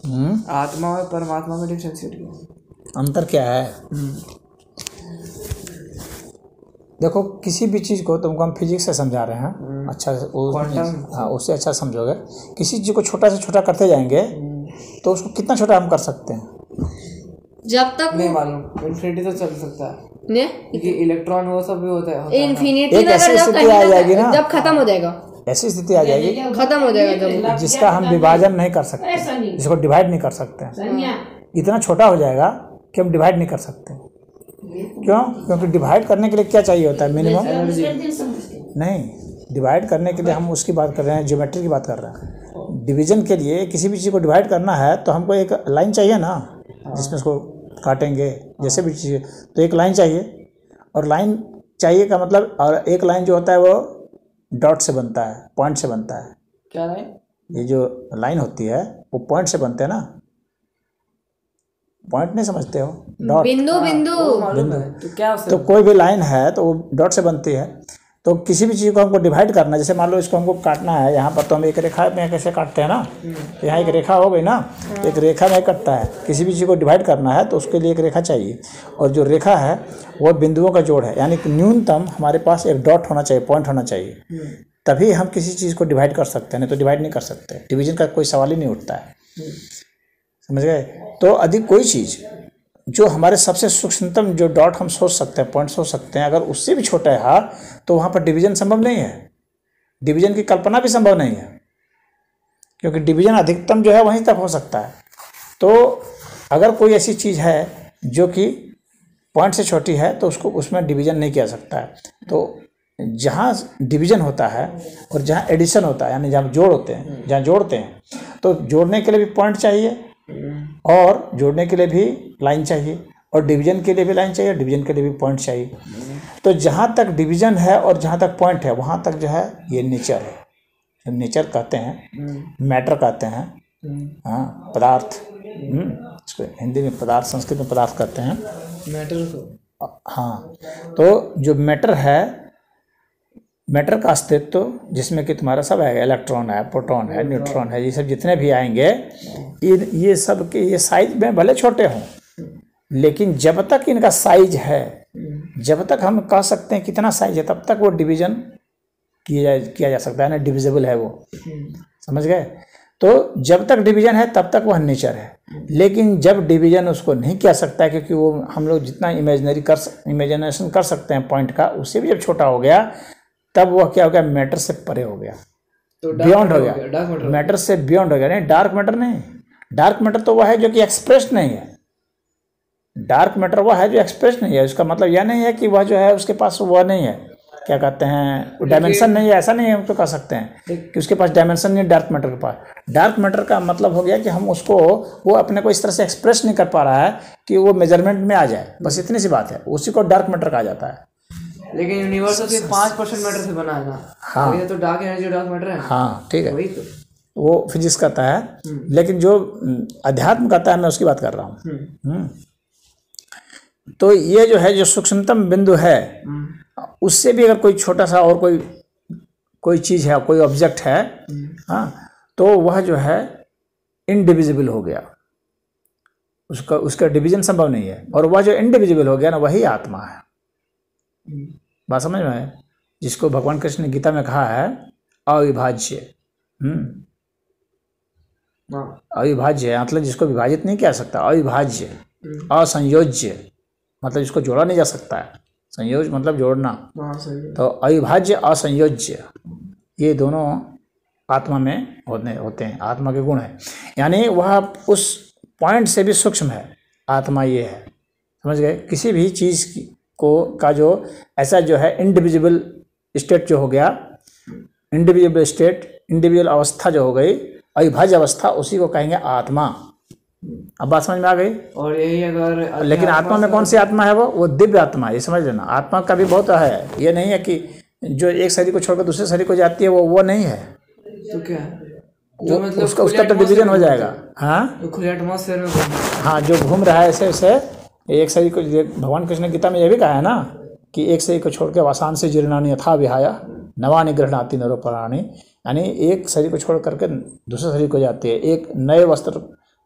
आत्मा और परमात्मा में डिफरेंशिएट किया, अंतर क्या है? देखो किसी भी चीज़ को तुमको हम फिजिक्स से समझा रहे हैं, अच्छा हाँ उससे अच्छा समझोगे। किसी चीज़ को छोटा से छोटा करते जाएंगे तो उसको कितना छोटा हम कर सकते हैं? जब तक नहीं मालूम, इन्फिनिटी तो चल सकता है ने क्योंकि इलेक्ट्रॉन वो सब भी होता है इन्फिनिटी एक ऐसी स्थिति आ जाएगी ना, जब खत्म हो जाएगा, ऐसी स्थिति आ जाएगी खत्म हो जाएगा जब जिसका हम विभाजन नहीं कर सकते, जिसको डिवाइड नहीं कर सकते हैं। इतना छोटा हो जाएगा कि हम डिवाइड नहीं कर सकते। क्यों? क्योंकि डिवाइड करने के लिए क्या चाहिए होता है? मिनिमम नहीं, डिवाइड करने के लिए हम उसकी बात कर रहे हैं, ज्योमेट्री की बात कर रहे हैं। डिवीजन के लिए किसी भी चीज़ को डिवाइड करना है तो हमको एक लाइन चाहिए ना, जिसमें उसको काटेंगे जैसे भी चीज़, तो एक लाइन चाहिए। और लाइन चाहिए का मतलब, और एक लाइन जो होता है वो डॉट से बनता है, पॉइंट से बनता है। क्या लाइन? ये जो लाइन होती है वो पॉइंट से बनते हैं ना। पॉइंट नहीं समझते हो? डॉट, बिंदु बिंदु बिंदु। तो क्या तो कोई भी लाइन है तो वो डॉट से बनती है। तो किसी भी चीज़ को हमको डिवाइड करना है, जैसे मान लो इसको हमको काटना है, यहाँ पर तो हम एक रेखा में कैसे काटते हैं ना, तो यहाँ एक रेखा हो गई ना, एक रेखा में कटता है। किसी भी चीज़ को डिवाइड करना है तो उसके लिए एक रेखा चाहिए, और जो रेखा है वो बिंदुओं का जोड़ है। यानी कि न्यूनतम हमारे पास एक डॉट होना चाहिए, पॉइंट होना चाहिए, तभी हम किसी चीज़ को डिवाइड कर सकते हैं, नहीं तो डिवाइड नहीं कर सकते। डिवीजन का कोई सवाल ही नहीं उठता है, समझ गए? तो अधिक कोई चीज़ जो हमारे सबसे सूक्ष्मतम जो डॉट हम सोच सकते हैं, पॉइंट सोच सकते हैं, अगर उससे भी छोटा है तो वहाँ पर डिवीजन संभव नहीं है। डिवीजन की कल्पना भी संभव नहीं है, क्योंकि डिवीजन अधिकतम जो है वहीं तक हो सकता है। तो अगर कोई ऐसी चीज़ है जो कि पॉइंट से छोटी है तो उसको उसमें डिवीजन नहीं किया सकता है। तो जहाँ डिवीजन होता है और जहाँ एडिशन होता है, यानी जहाँ जोड़ होते हैं, जहाँ जोड़ते हैं, तो जोड़ने के लिए भी पॉइंट चाहिए और जोड़ने के लिए भी लाइन चाहिए, और डिवीजन के लिए भी लाइन चाहिए, डिवीजन के लिए भी पॉइंट चाहिए। तो जहाँ तक डिवीजन है और जहाँ तक पॉइंट है वहाँ तक जो है ये नेचर है। नेचर कहते हैं, मैटर कहते हैं, हाँ पदार्थ, इसको हिंदी में पदार्थ, संस्कृत में पदार्थ कहते हैं, मैटर को। हाँ, तो जो मैटर है, मैटर का अस्तित्व जिसमें कि तुम्हारा सब आएगा, इलेक्ट्रॉन है, प्रोटॉन है, न्यूट्रॉन है, ये सब जितने भी आएंगे, ये सब के ये साइज में भले छोटे हों, लेकिन जब तक इनका साइज है, जब तक हम कह सकते हैं कितना साइज है, तब तक वो डिवीजन किया जा सकता है ना, डिविजिबल है वो, समझ गए? तो जब तक डिवीजन है तब तक वह नेचर है। लेकिन जब डिवीजन उसको नहीं किया सकता है, क्योंकि वो हम लोग जितना इमेजिनेशन कर सकते हैं पॉइंट का, उससे भी जब छोटा हो गया तब वह क्या हो गया? मैटर से परे हो गया, तो बियॉन्ड हो गया, मैटर से बियॉन्ड हो गया। नहीं, डार्क मैटर नहीं, डार्क मैटर तो वह है जो कि एक्सप्रेस्ड नहीं है। डार्क मैटर वह है जो एक्सप्रेस्ड नहीं है। उसका मतलब यह नहीं है कि वह जो है उसके पास वह नहीं है, क्या कहते हैं, डायमेंशन नहीं है, ऐसा नहीं है। हम तो कह सकते हैं कि उसके पास डायमेंशन नहीं है डार्क मैटर के पास। डार्क मैटर का मतलब हो गया कि हम उसको, वो अपने को इस तरह से एक्सप्रेस नहीं कर पा रहा है कि वो मेजरमेंट में आ जाए, बस इतनी सी बात है, उसी को डार्क मैटर कहा जाता है। लेकिन यूनिवर्स तो सिर्फ 5% मैटर से बना है ना। हाँ, ये तो डार्क एनर्जी, डार्क मैटर है। हाँ ठीक है, वही तो वो फिजिक्स कहता है। लेकिन जो अध्यात्म कहता है, मैं उसकी बात कर रहा हूँ। तो ये जो है, जो सूक्ष्मतम बिंदु है, उससे भी अगर कोई छोटा सा और कोई चीज़ है, कोई ऑब्जेक्ट है, हाँ, तो वह जो है इनडिविजिबल हो गया, उसका डिवीजन संभव नहीं है। और वह जो इनडिविजिबल हो गया ना, वही आत्मा है। बात समझ में है? जिसको भगवान कृष्ण ने गीता में कहा है अविभाज्य। अविभाज्य मतलब जिसको विभाजित नहीं किया सकता, अविभाज्य, असंयोज्य मतलब जिसको जोड़ा नहीं जा सकता है, संयोज मतलब जोड़ना। तो अविभाज्य, असंयोज्य, ये दोनों आत्मा में होते हैं, आत्मा के गुण हैं। यानी वह उस पॉइंट से भी सूक्ष्म है, आत्मा ये है, समझ गए? किसी भी चीज़ का जो ऐसा जो है इंडिविजुअल स्टेट जो हो गया, इंडिविजुअल स्टेट, इंडिविजुअल अवस्था जो हो गई, अविभाज्य अवस्था, उसी को कहेंगे आत्मा। अब बात समझ में आ गई? और यही अगर, लेकिन आत्मा में कौन सी आत्मा है? वो दिव्य आत्मा, ये समझ लेना। आत्मा का भी बहुत है, ये नहीं है कि जो एक शरीर को छोड़कर दूसरे शरीर को जाती है वो नहीं है। तो क्या है? जो मतलब उसका तो डिवीजन हो जाएगा। हाँ, खुले एटमॉस्फेयर में, हाँ, जो घूम रहा है ऐसे एक शरीर को, भगवान कृष्ण गीता में यह भी कहा है ना कि एक शरीर को छोड़ के वासान से जीर्णानि यथा विहाय नवानि गृह्णाति नरोपराणि। यानी एक शरीर को छोड़ करके दूसरे शरीर को जाती है, एक नए वस्त्र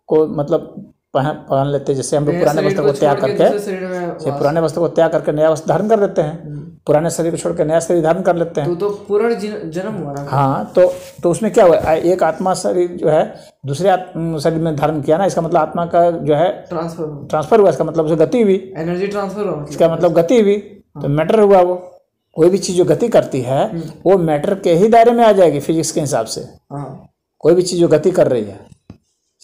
को मतलब पहन लेते हैं। जैसे हम लोग पुराने वस्त्र को त्याग करके, जैसे पुराने वस्त्र को त्याग करके नया वस्त्र धारण कर लेते हैं, पुराने शरीर को छोड़कर नया शरीर धारण कर लेते हैं। तो पुनर्जन्म हुआ ना। हाँ, तो उसमें क्या हुआ, एक आत्मा शरीर जो है दूसरे शरीर में धारण किया ना, इसका मतलब आत्मा का जो है ट्रांसफर हुआ, इसका मतलब उसे गति हुई, एनर्जी ट्रांसफर हुआ, इसका मतलब गति हुई, तो मैटर हुआ। वो कोई भी चीज़ जो गति करती है वो मैटर के ही दायरे में आ जाएगी फिजिक्स के हिसाब से। कोई भी चीज़ जो गति कर रही है,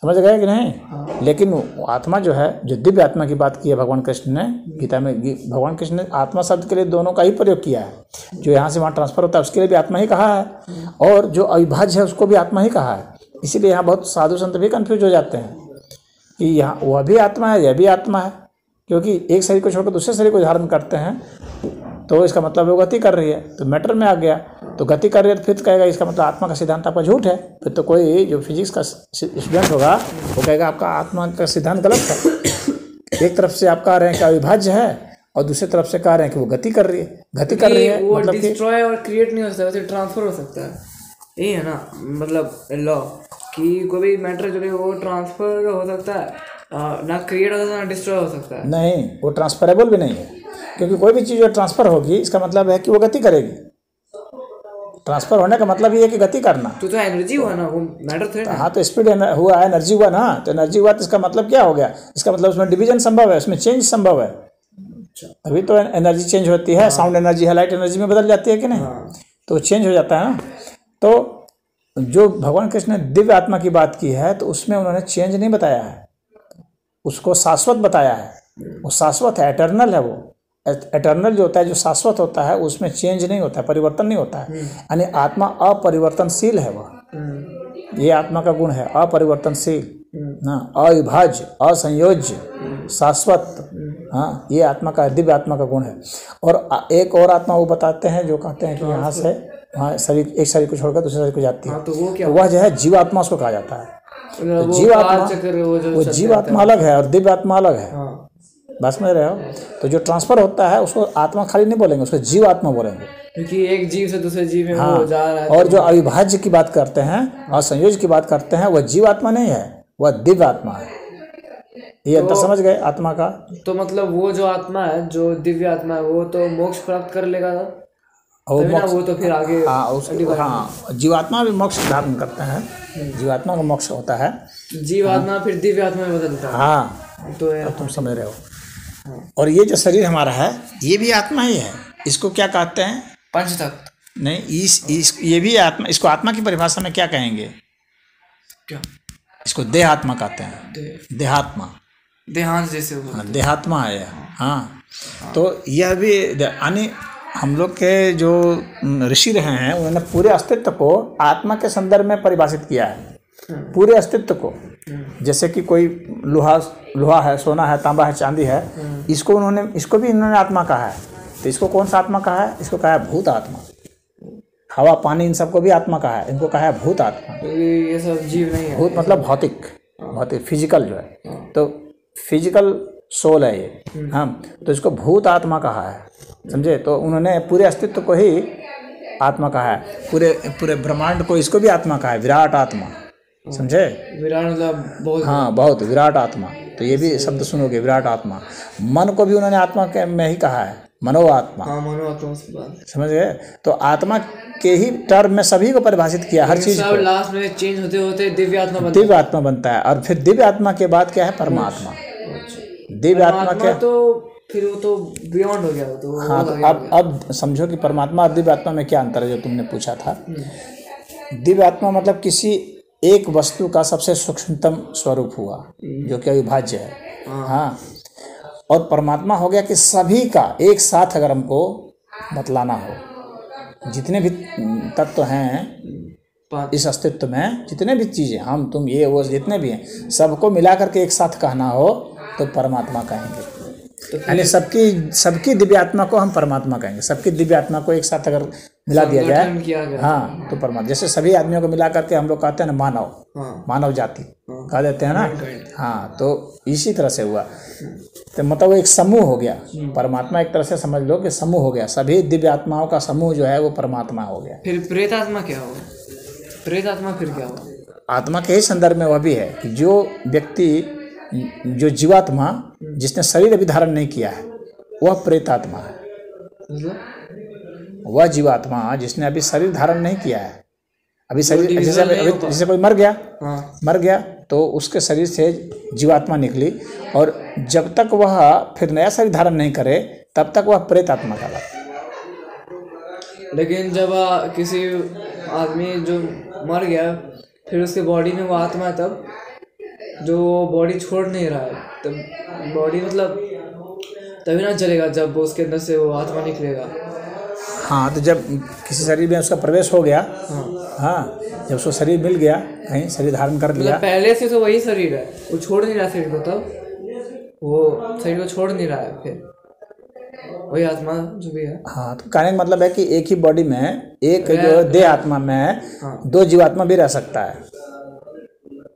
समझ गए कि नहीं। लेकिन आत्मा जो है, जो दिव्य आत्मा की बात की है भगवान कृष्ण ने गीता में, भगवान कृष्ण ने आत्मा शब्द के लिए दोनों का ही प्रयोग किया है। जो यहाँ से वहाँ ट्रांसफर होता है उसके लिए भी आत्मा ही कहा है, और जो अविभाज्य है उसको भी आत्मा ही कहा है। इसीलिए यहाँ बहुत साधु संत भी कन्फ्यूज हो जाते हैं कि यहाँ वह भी आत्मा है, यह भी आत्मा है, क्योंकि एक शरीर को छोड़कर दूसरे शरीर को धारण करते हैं, तो इसका मतलब वो गति कर रही है, तो मैटर में आ गया। तो गति कर रही है तो फिर कहेगा इसका मतलब आत्मा का सिद्धांत आपका झूठ है। फिर तो कोई जो फिजिक्स का स्टूडेंट होगा वो कहेगा आपका आत्मा का सिद्धांत गलत है। एक तरफ से आप कह रहे हैं कि अविभाज्य है और दूसरी तरफ से कह रहे हैं कि वो गति कर रही है। गति कर रही है वो मतलब डिस्ट्रॉय और क्रिएट नहीं हो सकता, वैसे ट्रांसफर हो सकता है। यही है ना मतलब लॉ, कि कोई भी मैटर जो है वो ट्रांसफर हो सकता है, ना क्रिएट हो सकता है ना डिस्ट्रॉय हो सकता है। नहीं, वो ट्रांसफरेबल भी नहीं है, क्योंकि कोई भी चीज़ जो ट्रांसफर होगी इसका मतलब है कि वो गति करेगी। ट्रांसफर होने का मतलब ये है कि गति करना। तो एनर्जी हुआ ना, वो मैटर थे ना। हाँ, तो स्पीड हुआ, एनर्जी हुआ ना, तो एनर्जी हुआ तो इसका मतलब क्या हो गया, इसका मतलब उसमें डिवीजन संभव है, उसमें चेंज संभव है। अभी तो एनर्जी चेंज होती है, साउंड एनर्जी है लाइट एनर्जी में बदल जाती है कि नहीं, तो चेंज हो जाता है ना। तो जो भगवान कृष्ण ने दिव्य आत्मा की बात की है तो उसमें उन्होंने चेंज नहीं बताया है, उसको शाश्वत बताया है। वो शाश्वत है, एटर्नल है। वो एटर्नल जो होता है, जो शाश्वत होता है, उसमें चेंज नहीं होता है, परिवर्तन नहीं होता है। यानी आत्मा अपरिवर्तनशील है। वह ये आत्मा का गुण है, अपरिवर्तनशील ना, अविभाज्य, असंयोज्य, शाश्वत। हाँ, ये आत्मा का, दिव्य आत्मा का गुण है। और एक और आत्मा वो बताते हैं जो कहते हैं कि यहाँ से वहाँ शरीर, एक शरीर को छोड़कर दूसरे शरीर को जाती है, तो वो क्या, वह जो है जीवात्मा उसको कहा जाता है। तो जीवात्मा अलग है और दिव्य आत्मा अलग है। बस में रहे हो, तो जो ट्रांसफर होता है उसको आत्मा खाली नहीं बोलेंगे, उसको जीव आत्मा बोलेंगे, क्योंकि एक जीव से दूसरे जीव में वो जा रहा है। और जो अविभाज्य की बात करते हैं और संयोज की बात करते हैं, वह जीव आत्मा नहीं है, वह दिव्य आत्मा है। ये अंतर समझ गए आत्मा का। तो मतलब वो जो आत्मा है, जो दिव्य आत्मा है, वो तो मोक्ष प्राप्त कर लेगा ना, वो तो फिर आगे। हाँ, जीवात्मा भी मोक्ष धारण करते हैं, जीवात्मा का मोक्ष होता है, जीवात्मा फिर दिव्य आत्मा में बदलता है। हाँ, तो तुम समझ रहे हो। और ये जो शरीर हमारा है ये भी आत्मा ही है। इसको क्या कहते हैं, पंचतत्व। नहीं, ये भी आत्मा। इसको आत्मा की परिभाषा में क्या कहेंगे, क्या, इसको देह आत्मा कहते हैं, देहात्मा, देहांत जैसे देहात्मा है। हाँ, तो यह भी यानी हम लोग के जो ऋषि रहे हैं उन्होंने पूरे अस्तित्व को आत्मा के संदर्भ में परिभाषित किया है, पूरे अस्तित्व को। जैसे कि कोई लोहा है, सोना है, तांबा है, चांदी है, इसको भी इन्होंने आत्मा कहा है। तो इसको कौन सा आत्मा कहा है, इसको कहा है भूत आत्मा। हवा, पानी, इन सबको भी आत्मा कहा है, इनको कहा है भूत आत्मा। ये सब जीव नहीं है। भूत मतलब भौतिक, फिजिकल जो है, तो फिजिकल सोल है ये। हाँ, तो इसको भूत आत्मा कहा है, समझे। तो उन्होंने पूरे अस्तित्व को ही आत्मा कहा है, पूरे ब्रह्मांड को इसको भी आत्मा कहा है, विराट आत्मा, समझे। विराट मतलब बहुत, हाँ, बहुत, विराट आत्मा। तो ये भी शब्द सुनोगे, विराट आत्मा। मन को भी उन्होंने आत्मा के में ही कहा है, मनो आत्मा। हाँ, मनो आत्मा से बात, समझ गए। तो आत्मा के ही टर्म में सभी को परिभाषित किया, हर चीज को। लास्ट में चेंज होते होते दिव्य आत्मा बनता है। और फिर दिव्य आत्मा के बाद क्या है, परमात्मा। दिव्य आत्मा के तो फिर वो तो बियॉन्ड हो गया। तो हाँ, तो अब समझो कि परमात्मा और दिव्य आत्मा में क्या अंतर है, जो तुमने पूछा था। दिव्य आत्मा मतलब किसी एक वस्तु का सबसे सूक्ष्मतम स्वरूप हुआ, जो कि अविभाज्य है। हाँ, और परमात्मा हो गया कि सभी का एक साथ अगर हमको बतलाना हो, जितने भी तत्व हैं इस अस्तित्व में, जितने भी चीज़ें, हम तुम ये वो जितने भी हैं, सबको मिला करके एक साथ कहना हो तो परमात्मा कहेंगे। यानी सबकी दिव्य आत्मा को हम परमात्मा कहेंगे। सबकी दिव्य आत्मा को एक साथ अगर मिला दिया जाए, हाँ, तो परमात्मा। जैसे सभी आदमियों को मिला करके हम लोग कहते हैं ना मानव, मानव जाति कह देते हैं ना। हाँ, तो इसी तरह से हुआ। तो मतलब वो एक समूह हो गया। परमात्मा एक तरह से समझ लो कि समूह हो गया, सभी दिव्य आत्माओं का समूह जो है वो परमात्मा हो गया। फिर प्रेत आत्मा क्या हुआ, प्रेत आत्मा फिर क्या हुआ। आत्मा के ही संदर्भ में वह भी है कि जो व्यक्ति, जो जीवात्मा जिसने शरीर अभी धारण नहीं किया है वह प्रेतात्मा है। मतलब वह जीवात्मा जिसने अभी शरीर धारण नहीं किया है, अभी शरीर divisible नहीं हो जैसे कोई मर गया, हाँ मर गया तो उसके शरीर से जीवात्मा निकली, और जब तक वह फिर नया शरीर धारण नहीं करे तब तक वह प्रेत आत्मा कहलाता है। लेकिन जब किसी आदमी जो मर गया फिर उसके बॉडी में वो आत्मा है, तब जो बॉडी छोड़ नहीं रहा है तब बॉडी मतलब तभी ना चलेगा जब वो उसके अंदर से वो आत्मा निकलेगा। हाँ, तो जब किसी शरीर में उसका प्रवेश हो गया, हाँ हाँ, जब उसको शरीर मिल गया, कहीं शरीर धारण कर लिया, मतलब पहले से तो वही शरीर है, वो छोड़ नहीं रहा शरीर को, तब वो शरीर को छोड़ नहीं रहा है, फिर वही आत्मा जो भी है। हाँ, तो कहने का मतलब है कि एक ही बॉडी में एक जो देह आत्मा में हाँ। दो जीवात्मा भी रह सकता है।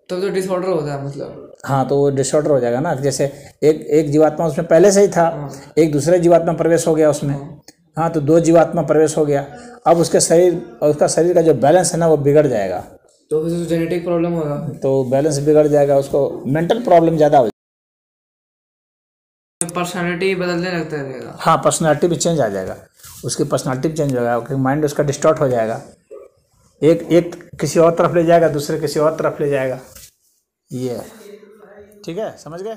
तब तो डिसऑर्डर होता है मतलब। हाँ, तो वो डिसऑर्डर हो जाएगा ना, जैसे एक जीवात्मा उसमें पहले से ही था, एक दूसरे जीवात्मा प्रवेश हो गया उसमें, हाँ, तो दो जीवात्मा प्रवेश हो गया, अब उसके शरीर और उसका शरीर का जो बैलेंस है ना वो बिगड़ जाएगा, तो फिर जेनेटिक प्रॉब्लम होगा, तो बैलेंस बिगड़ जाएगा, उसको मेंटल प्रॉब्लम ज़्यादा हो, पर्सनालिटी बदलने लगता रहेगा। हाँ, पर्सनालिटी भी चेंज आ जाएगा, उसकी पर्सनालिटी भी चेंज हो जाएगा, क्योंकि माइंड उसका डिस्टॉर्ट हो जाएगा, एक किसी और तरफ ले जाएगा, दूसरे किसी और तरफ ले जाएगा, ये है। ठीक है, समझ गए।